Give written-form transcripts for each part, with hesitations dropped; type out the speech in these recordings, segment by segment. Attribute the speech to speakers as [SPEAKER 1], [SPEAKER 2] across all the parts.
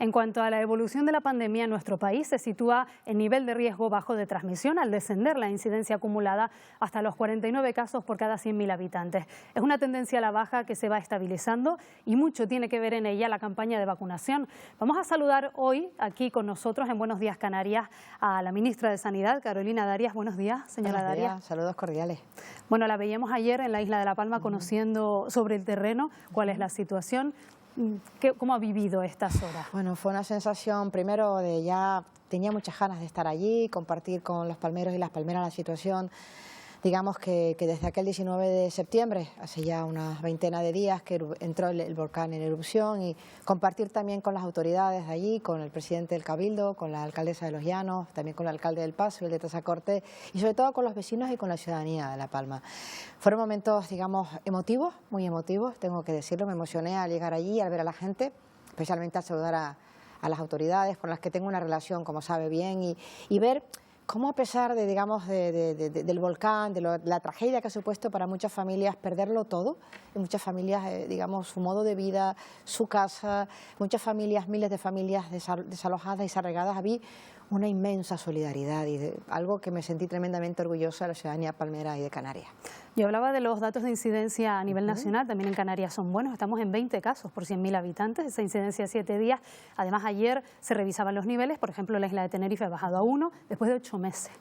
[SPEAKER 1] En cuanto a la evolución de la pandemia en nuestro país, se sitúa en nivel de riesgo bajo de transmisión al descender la incidencia acumulada hasta los 49 casos por cada 100.000 habitantes. Es una tendencia a la baja que se va estabilizando y mucho tiene que ver en ella la campaña de vacunación. Vamos a saludar hoy aquí con nosotros en Buenos Días Canarias a la ministra de Sanidad, Carolina Darias. Buenos días, señora
[SPEAKER 2] Buenos
[SPEAKER 1] Darias.
[SPEAKER 2] días, saludos cordiales.
[SPEAKER 1] Bueno, la veíamos ayer en la isla de La Palma conociendo sobre el terreno cuál es la situación. ¿Cómo ha vivido estas horas?
[SPEAKER 2] Bueno, fue una sensación, primero, de ya tenía muchas ganas de estar allí, compartir con los palmeros y las palmeras la situación. Digamos que desde aquel 19 de septiembre, hace ya unas veintena de días, que entró el volcán en erupción, y compartir también con las autoridades de allí, con el presidente del Cabildo, con la alcaldesa de Los Llanos, también con el alcalde del Paso y el de Tazacorte, y sobre todo con los vecinos y con la ciudadanía de La Palma. Fueron momentos, digamos, emotivos, muy emotivos, tengo que decirlo. Me emocioné al llegar allí, al ver a la gente, especialmente al saludar a las autoridades con las que tengo una relación, como sabe bien, y ver cómo, a pesar de, digamos, del volcán, de la tragedia que ha supuesto para muchas familias perderlo todo, y muchas familias, digamos, su modo de vida, su casa, muchas familias, miles de familias desalojadas y desarraigadas, había una inmensa solidaridad y algo que me sentí tremendamente orgullosa de la ciudadanía palmera y de Canarias.
[SPEAKER 1] Yo hablaba de los datos de incidencia a nivel nacional, también en Canarias son buenos, estamos en 20 casos por 100.000 habitantes, esa incidencia de 7 días. Además, ayer se revisaban los niveles, por ejemplo, la isla de Tenerife ha bajado a 1 después de 8 meses.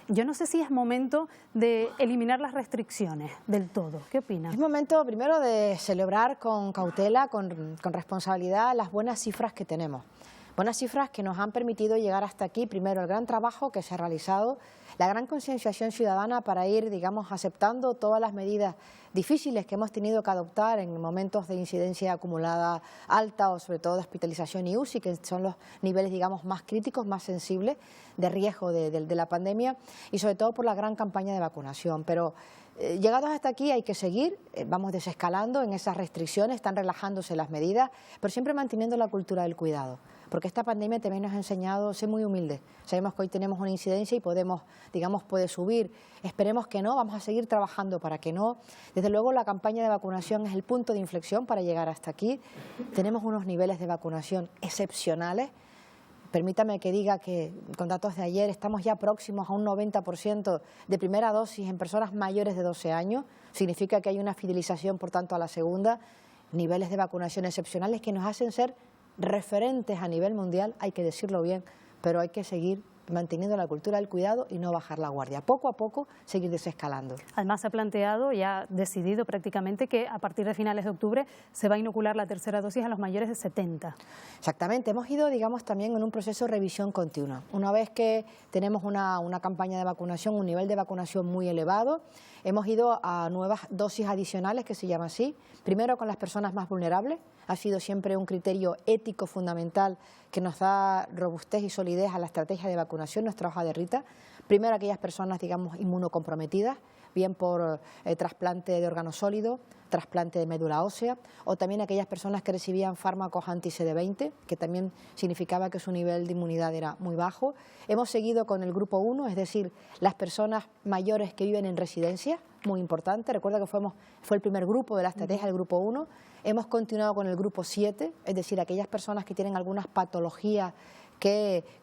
[SPEAKER 1] Yo no sé si es momento de eliminar las restricciones del todo. ¿Qué opina?
[SPEAKER 2] Es momento, primero, de celebrar con cautela, con responsabilidad, las buenas cifras que tenemos. Buenas cifras que nos han permitido llegar hasta aquí. Primero, el gran trabajo que se ha realizado, la gran concienciación ciudadana para ir, digamos, aceptando todas las medidas difíciles que hemos tenido que adoptar en momentos de incidencia acumulada alta, o sobre todo de hospitalización y UCI, que son los niveles, digamos, más críticos, más sensibles de riesgo de la pandemia, y sobre todo por la gran campaña de vacunación. Pero llegados hasta aquí hay que seguir, vamos desescalando en esas restricciones, están relajándose las medidas, pero siempre manteniendo la cultura del cuidado, porque esta pandemia también nos ha enseñado a ser muy humildes. Sabemos que hoy tenemos una incidencia y podemos, digamos, puede subir. Esperemos que no, vamos a seguir trabajando para que no. Desde luego, la campaña de vacunación es el punto de inflexión para llegar hasta aquí. Tenemos unos niveles de vacunación excepcionales. Permítame que diga que, con datos de ayer, estamos ya próximos a un 90% de primera dosis en personas mayores de 12 años. Significa que hay una fidelización, por tanto, a la segunda. Niveles de vacunación excepcionales que nos hacen ser referentes a nivel mundial, hay que decirlo bien, pero hay que seguir manteniendo la cultura del cuidado y no bajar la guardia. Poco a poco seguir desescalando.
[SPEAKER 1] Además, se ha planteado y ha decidido prácticamente que a partir de finales de octubre se va a inocular la tercera dosis a los mayores de 70.
[SPEAKER 2] Exactamente, hemos ido, digamos, también en un proceso de revisión continua. Una vez que tenemos una campaña de vacunación, un nivel de vacunación muy elevado, hemos ido a nuevas dosis adicionales, que se llama así. Primero, con las personas más vulnerables. Ha sido siempre un criterio ético fundamental que nos da robustez y solidez a la estrategia de vacunación, nuestra hoja de ruta. Primero, aquellas personas, digamos, inmunocomprometidas, bien por trasplante de órgano sólido, trasplante de médula ósea, o también aquellas personas que recibían fármacos anti-CD20, que también significaba que su nivel de inmunidad era muy bajo. Hemos seguido con el grupo 1, es decir, las personas mayores que viven en residencia, muy importante. Recuerda que fue el primer grupo de la estrategia del grupo 1. Hemos continuado con el grupo 7, es decir, aquellas personas que tienen algunas patologías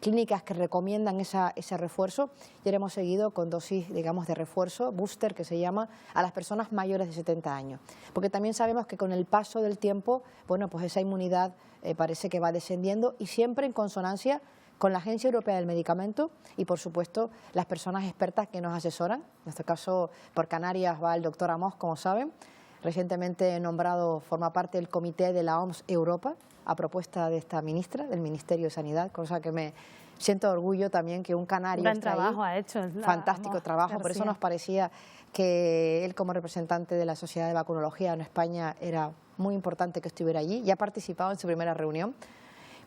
[SPEAKER 2] clínicas que recomiendan ese refuerzo, y ahora hemos seguido con dosis, digamos, de refuerzo, booster, que se llama, a las personas mayores de 70 años. Porque también sabemos que con el paso del tiempo, bueno, pues esa inmunidad parece que va descendiendo, y siempre en consonancia con la Agencia Europea del Medicamento y, por supuesto, las personas expertas que nos asesoran. En este caso, por Canarias va el doctor Amos, como saben, recientemente nombrado, forma parte del comité de la OMS Europa, a propuesta de esta ministra, del Ministerio de Sanidad, cosa que me siento orgullo también que un canario
[SPEAKER 1] gran trabajo ha hecho.
[SPEAKER 2] Fantástico trabajo, por eso nos parecía que él, como representante de la Sociedad de Vacunología en España, era muy importante que estuviera allí. Ya ha participado en su primera reunión.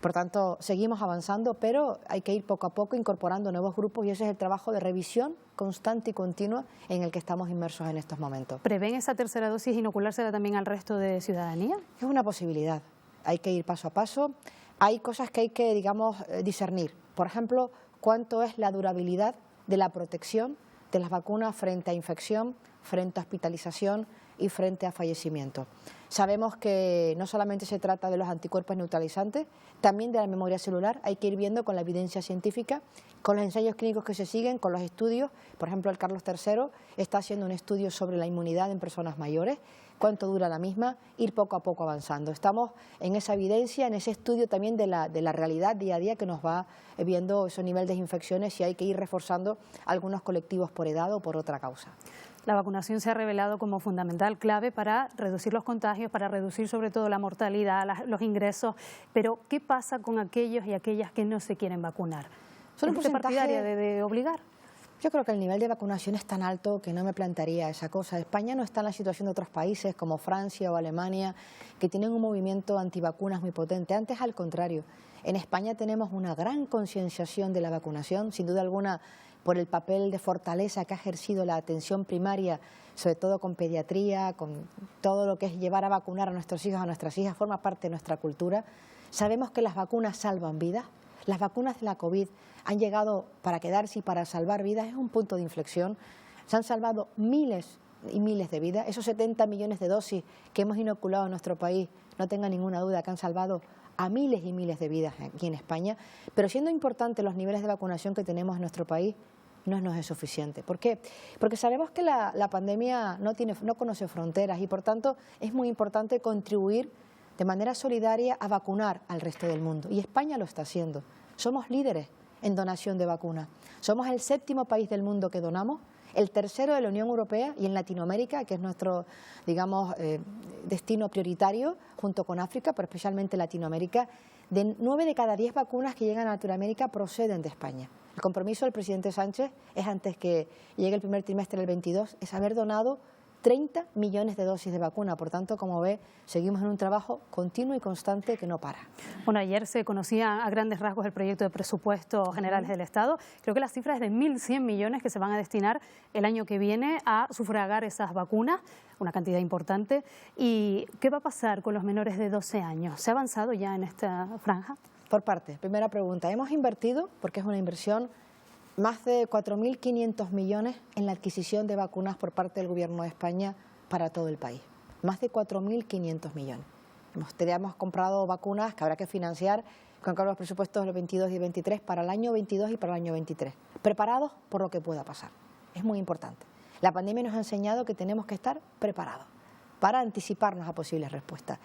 [SPEAKER 2] Por tanto, seguimos avanzando, pero hay que ir poco a poco incorporando nuevos grupos, y ese es el trabajo de revisión constante y continua en el que estamos inmersos en estos momentos.
[SPEAKER 1] ¿Prevén esa tercera dosis inoculársela también al resto de ciudadanía?
[SPEAKER 2] Es una posibilidad. Hay que ir paso a paso. Hay cosas que hay que, digamos, discernir. Por ejemplo, cuánto es la durabilidad de la protección de las vacunas frente a infección, frente a hospitalización, y frente a fallecimiento. Sabemos que no solamente se trata de los anticuerpos neutralizantes, también de la memoria celular. Hay que ir viendo con la evidencia científica, con los ensayos clínicos que se siguen, con los estudios. Por ejemplo, el Carlos III está haciendo un estudio sobre la inmunidad en personas mayores, cuánto dura la misma, ir poco a poco avanzando. Estamos en esa evidencia, en ese estudio también de la realidad día a día que nos va viendo esos niveles de infecciones y hay que ir reforzando algunos colectivos por edad o por otra causa.
[SPEAKER 1] La vacunación se ha revelado como fundamental, clave para reducir los contagios, para reducir sobre todo la mortalidad, los ingresos. Pero, ¿qué pasa con aquellos y aquellas que no se quieren vacunar?
[SPEAKER 2] ¿Son un porcentaje
[SPEAKER 1] partidaria de obligar?
[SPEAKER 2] Yo creo que el nivel de vacunación es tan alto que no me plantearía esa cosa. España no está en la situación de otros países como Francia o Alemania, que tienen un movimiento antivacunas muy potente. Antes, al contrario, en España tenemos una gran concienciación de la vacunación, sin duda alguna, por el papel de fortaleza que ha ejercido la atención primaria, sobre todo con pediatría, con todo lo que es llevar a vacunar a nuestros hijos, a nuestras hijas, forma parte de nuestra cultura. Sabemos que las vacunas salvan vidas. Las vacunas de la COVID han llegado para quedarse y para salvar vidas. Es un punto de inflexión. Se han salvado miles y miles de vidas. Esos 70 millones de dosis que hemos inoculado en nuestro país, no tenga ninguna duda que han salvado a miles y miles de vidas aquí en España. Pero siendo importantes los niveles de vacunación que tenemos en nuestro país, no nos es suficiente. ¿Por qué? Porque sabemos que la pandemia no conoce fronteras y por tanto es muy importante contribuir de manera solidaria a vacunar al resto del mundo. Y España lo está haciendo. Somos líderes en donación de vacunas. Somos el 7º país del mundo que donamos, el 3º de la Unión Europea y en Latinoamérica, que es nuestro, digamos, destino prioritario junto con África, pero especialmente Latinoamérica. 9 de cada 10 vacunas que llegan a Latinoamérica proceden de España. El compromiso del presidente Sánchez es, antes que llegue el primer trimestre del 22, es haber donado 30 millones de dosis de vacuna. Por tanto, como ve, seguimos en un trabajo continuo y constante que no para.
[SPEAKER 1] Bueno, ayer se conocía a grandes rasgos el proyecto de presupuestos generales del Estado. Creo que la cifra es de 1.100 millones que se van a destinar el año que viene a sufragar esas vacunas, una cantidad importante. ¿Y qué va a pasar con los menores de 12 años? ¿Se ha avanzado ya en esta franja?
[SPEAKER 2] Por parte, primera pregunta, hemos invertido, porque es una inversión, más de 4.500 millones en la adquisición de vacunas por parte del Gobierno de España para todo el país. Más de 4.500 millones. Hemos comprado vacunas que habrá que financiar con los presupuestos del 22 y 23 para el año 22 y para el año 23. Preparados por lo que pueda pasar. Es muy importante. La pandemia nos ha enseñado que tenemos que estar preparados para anticiparnos a posibles respuestas.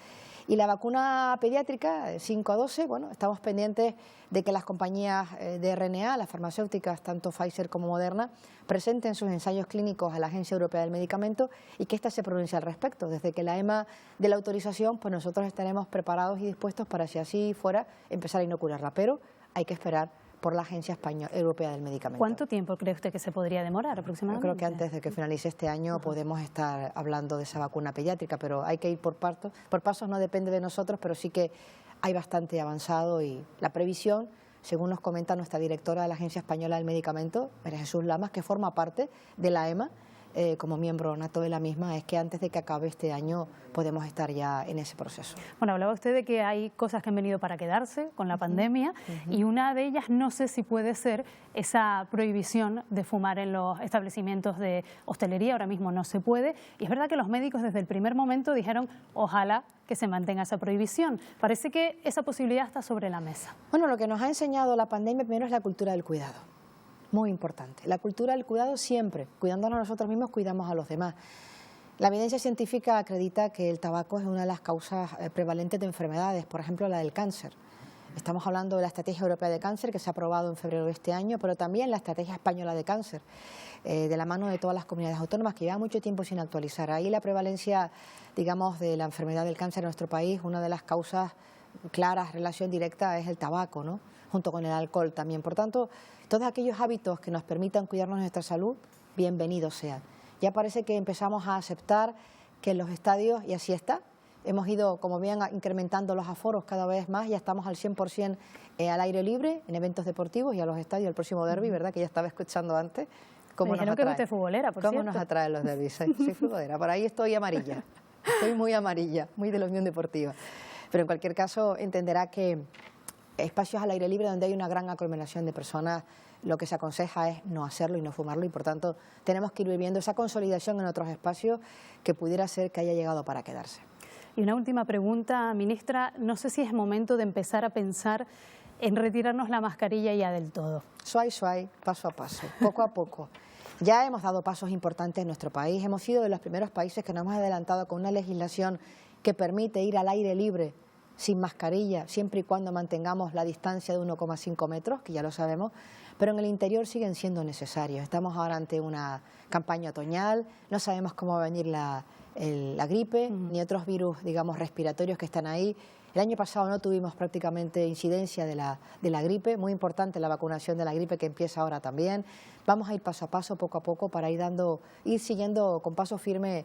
[SPEAKER 2] Y la vacuna pediátrica 5 a 12, bueno, estamos pendientes de que las compañías de RNA, las farmacéuticas, tanto Pfizer como Moderna, presenten sus ensayos clínicos a la Agencia Europea del Medicamento y que ésta se pronuncie al respecto. Desde que la EMA dé la autorización, pues nosotros estaremos preparados y dispuestos para, si así fuera, empezar a inocularla. Pero hay que esperar por la Agencia Europea del Medicamento.
[SPEAKER 1] ¿Cuánto tiempo cree usted que se podría demorar aproximadamente?
[SPEAKER 2] Yo creo que antes de que finalice este año podemos estar hablando de esa vacuna pediátrica, pero hay que ir por pasos, no depende de nosotros, pero sí que hay bastante avanzado y la previsión, según nos comenta nuestra directora de la Agencia Española del Medicamento, María Jesús Lamas, que forma parte de la EMA, como miembro nato de la misma, es que antes de que acabe este año podemos estar ya en ese proceso.
[SPEAKER 1] Bueno, hablaba usted de que hay cosas que han venido para quedarse con la pandemia y una de ellas no sé si puede ser esa prohibición de fumar en los establecimientos de hostelería. Ahora mismo no se puede y es verdad que los médicos desde el primer momento dijeron ojalá que se mantenga esa prohibición. Parece que esa posibilidad está sobre la mesa.
[SPEAKER 2] Bueno, lo que nos ha enseñado la pandemia primero es la cultura del cuidado. Muy importante. La cultura del cuidado siempre, cuidándonos a nosotros mismos, cuidamos a los demás. La evidencia científica acredita que el tabaco es una de las causas prevalentes de enfermedades, por ejemplo la del cáncer. Estamos hablando de la Estrategia Europea de Cáncer que se ha aprobado en febrero de este año, pero también la Estrategia Española de Cáncer, de la mano de todas las comunidades autónomas que lleva mucho tiempo sin actualizar. Ahí la prevalencia, digamos, de la enfermedad del cáncer en nuestro país, una de las causas claras, relación directa, es el tabaco, ¿no? Junto con el alcohol también. Por tanto, todos aquellos hábitos que nos permitan cuidarnos de nuestra salud, bienvenidos sean. Ya parece que empezamos a aceptar que en los estadios, y así está, hemos ido, como bien, incrementando los aforos cada vez más, ya estamos al 100% al aire libre, en eventos deportivos y a los estadios, el próximo derbi, ¿verdad?, que ya estaba escuchando antes.
[SPEAKER 1] ¿Cómo nos atrae? Que usted es futbolera, por
[SPEAKER 2] ¿Cómo
[SPEAKER 1] cierto?
[SPEAKER 2] Nos atraen los derbis? Soy futbolera, por ahí estoy amarilla, estoy muy amarilla, muy de la Unión Deportiva. Pero en cualquier caso entenderá que espacios al aire libre donde hay una gran aglomeración de personas, lo que se aconseja es no hacerlo y no fumarlo, y por tanto tenemos que ir viviendo esa consolidación en otros espacios que pudiera ser que haya llegado para quedarse.
[SPEAKER 1] Y una última pregunta, ministra, no sé si es momento de empezar a pensar en retirarnos la mascarilla ya del todo.
[SPEAKER 2] Suay, suay, paso a paso, poco a poco. Ya hemos dado pasos importantes en nuestro país, hemos sido de los primeros países que nos hemos adelantado con una legislación que permite ir al aire libre sin mascarilla, siempre y cuando mantengamos la distancia de 1,5 metros, que ya lo sabemos, pero en el interior siguen siendo necesarios. Estamos ahora ante una campaña otoñal, no sabemos cómo va a venir la gripe, ni otros virus, digamos, respiratorios que están ahí. El año pasado no tuvimos prácticamente incidencia de la gripe, muy importante la vacunación de la gripe que empieza ahora también. Vamos a ir paso a paso, poco a poco, para ir siguiendo con paso firme,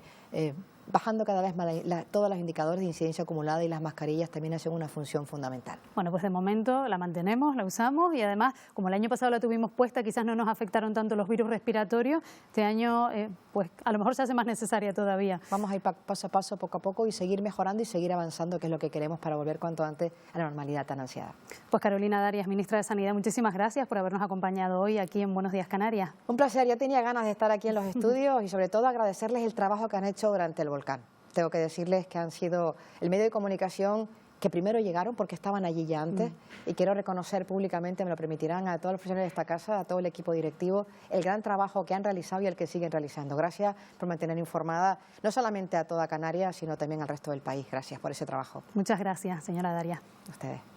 [SPEAKER 2] bajando cada vez más todos los indicadores de incidencia acumulada, y las mascarillas también hacen una función fundamental.
[SPEAKER 1] Bueno, pues de momento la mantenemos, la usamos, y además, como el año pasado la tuvimos puesta, quizás no nos afectaron tanto los virus respiratorios. Este año, pues a lo mejor se hace más necesaria todavía.
[SPEAKER 2] Vamos a ir paso a paso, poco a poco, y seguir mejorando y seguir avanzando, que es lo que queremos para volver cuanto antes a la normalidad tan ansiada.
[SPEAKER 1] Pues Carolina Darias, ministra de Sanidad, muchísimas gracias por habernos acompañado hoy aquí en Buenos Días Canarias.
[SPEAKER 2] Un placer, yo tenía ganas de estar aquí en los estudios y sobre todo agradecerles el trabajo que han hecho durante el volcán. Tengo que decirles que han sido el medio de comunicación que primero llegaron porque estaban allí ya antes, y quiero reconocer públicamente, me lo permitirán, a todos los profesionales de esta casa, a todo el equipo directivo, el gran trabajo que han realizado y el que siguen realizando. Gracias por mantener informada no solamente a toda Canarias, sino también al resto del país. Gracias por ese trabajo.
[SPEAKER 1] Muchas gracias, señora Darias.
[SPEAKER 2] A ustedes.